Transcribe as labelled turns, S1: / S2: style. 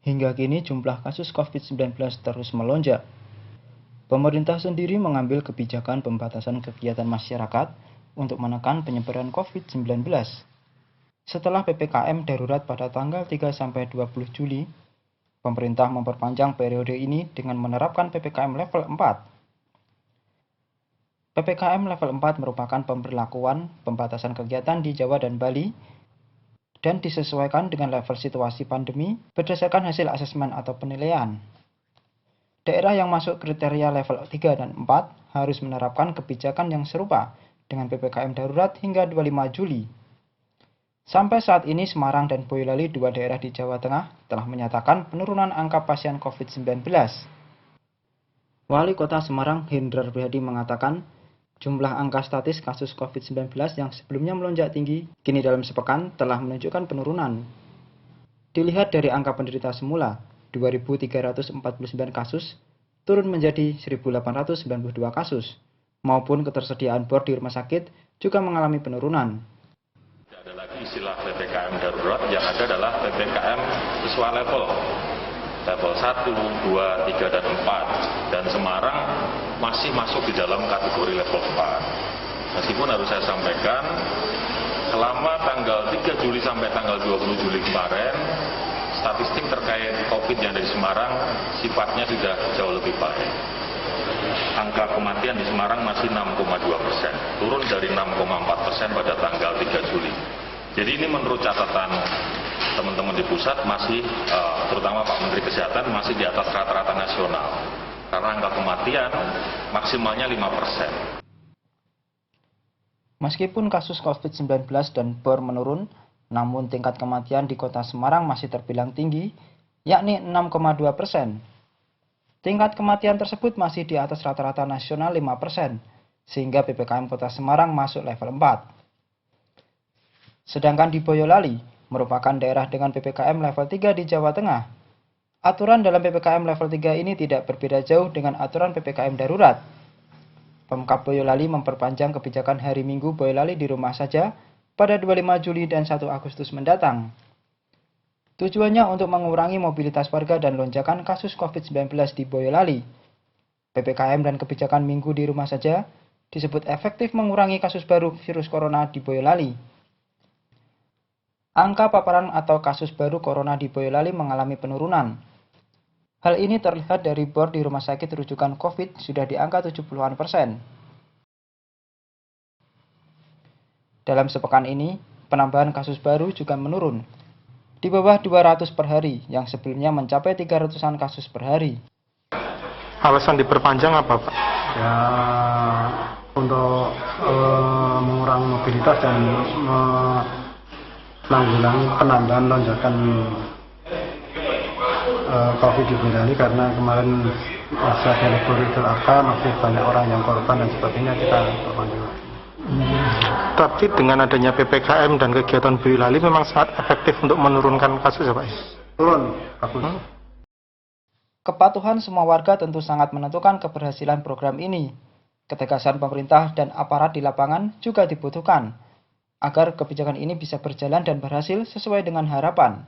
S1: Hingga kini jumlah kasus COVID-19 terus melonjak. Pemerintah sendiri mengambil kebijakan pembatasan kegiatan masyarakat untuk menekan penyebaran COVID-19. Setelah PPKM darurat pada tanggal 3-20 Juli, pemerintah memperpanjang periode ini dengan menerapkan PPKM level 4. PPKM level 4 merupakan pemberlakuan pembatasan kegiatan di Jawa dan Bali dan disesuaikan dengan level situasi pandemi berdasarkan hasil asesmen atau penilaian. Daerah yang masuk kriteria level 3 dan 4 harus menerapkan kebijakan yang serupa dengan PPKM darurat hingga 25 Juli. Sampai saat ini Semarang dan Boyolali, dua daerah di Jawa Tengah, telah menyatakan penurunan angka pasien COVID-19. Wali Kota Semarang Hendrar Prihadi mengatakan, jumlah angka statis kasus COVID-19 yang sebelumnya melonjak tinggi, kini dalam sepekan telah menunjukkan penurunan. Dilihat dari angka penderita semula, 2.349 kasus, turun menjadi 1.892 kasus, maupun ketersediaan bor di rumah sakit juga mengalami penurunan.
S2: Tidak ada lagi istilah PPKM darurat, yang ada adalah PPKM sesuai level 1, 2, 3, dan 4. Dan Semarang masih masuk di dalam kategori level 4. Meskipun harus saya sampaikan, selama tanggal 3 Juli sampai tanggal 20 Juli kemarin, statistik terkait COVID yang ada di Semarang sifatnya sudah jauh lebih baik. Angka kematian di Semarang masih 6,2%, turun dari 6,4% pada tanggal 3 Juli. Jadi ini menurut catatan teman-teman di pusat masih, terutama Pak Menteri Kesehatan, masih di atas rata-rata nasional. Karena angka kematian maksimalnya 5%.
S1: Meskipun kasus COVID-19 dan bor menurun, namun tingkat kematian di kota Semarang masih terbilang tinggi, yakni 6,2%. Tingkat kematian tersebut masih di atas rata-rata nasional 5%, sehingga PPKM Kota Semarang masuk level 4. Sedangkan di Boyolali, merupakan daerah dengan PPKM level 3 di Jawa Tengah. Aturan dalam PPKM level 3 ini tidak berbeda jauh dengan aturan PPKM darurat. Pemkab Boyolali memperpanjang kebijakan hari Minggu Boyolali di rumah saja pada 25 Juli dan 1 Agustus mendatang. Tujuannya untuk mengurangi mobilitas warga dan lonjakan kasus COVID-19 di Boyolali. PPKM dan kebijakan Minggu di rumah saja disebut efektif mengurangi kasus baru virus corona di Boyolali. Angka paparan atau kasus baru corona di Boyolali mengalami penurunan. Hal ini terlihat dari bor di rumah sakit rujukan COVID sudah di angka 70-an%. Dalam sepekan ini, penambahan kasus baru juga menurun, di bawah 200 per hari, yang sebelumnya mencapai 300-an kasus per hari.
S3: Alasan diperpanjang apa, Pak?
S4: Ya, untuk mengurangi mobilitas dan menanggulangi penambahan lonjakan COVID di Boyolali, karena kemarin masih ada libur Idul Adha, masih banyak orang yang korban dan sebagainya, kita perpanjang.
S3: Tapi dengan adanya PPKM dan kegiatan Boyolali memang sangat efektif untuk menurunkan kasus ya, Pak?
S4: Turun, bagus.
S1: Kepatuhan semua warga tentu sangat menentukan keberhasilan program ini. Ketegasan pemerintah dan aparat di lapangan juga dibutuhkan, agar kebijakan ini bisa berjalan dan berhasil sesuai dengan harapan.